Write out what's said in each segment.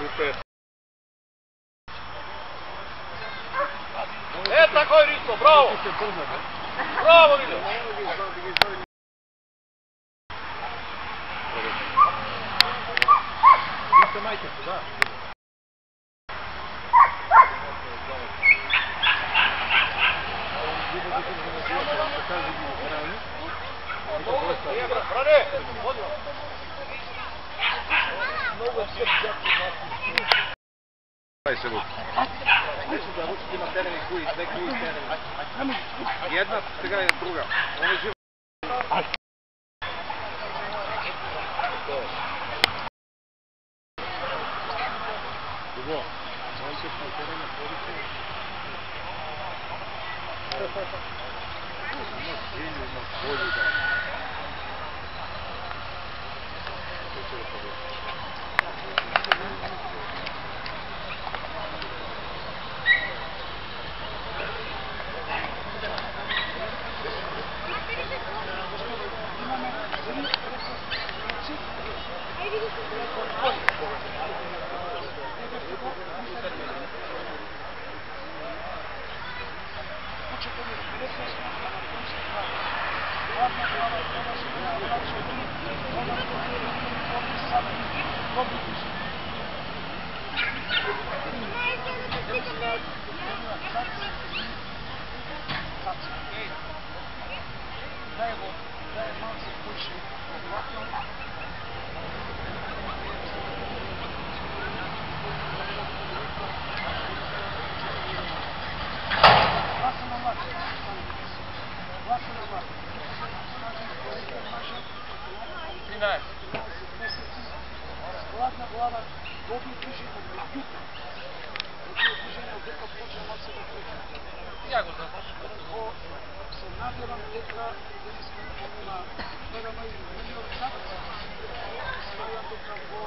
Super. Tako je Risto, bravo! Bravo, Risto! Isto majke su, da. Brane! Daj se vuči. Neću da vuči ima teren i kuji, sve kuji teren. Jedna tega je druga. Ovo je živo. Drugo. Ovo se tu teren na području. Ima zilju, ima polju da. To će da području. Hladna glava, dobije движение, međutim, движение od дека počne malo se da kreće. Ja go znam. Se nadевам дека денес на гледаме миниот сат, ставам дека во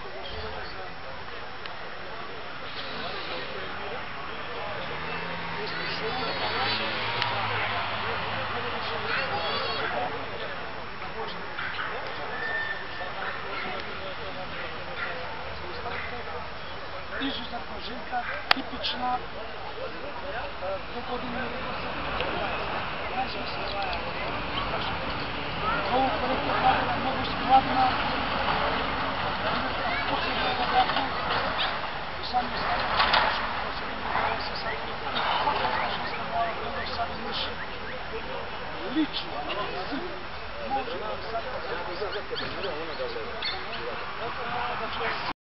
согласување за izuzetno ženka, tipična, 2 godine много коректно правила, много складна, посебно обратно, и сами оставят, че се сами женска глава, много сад миш, лично, може да сад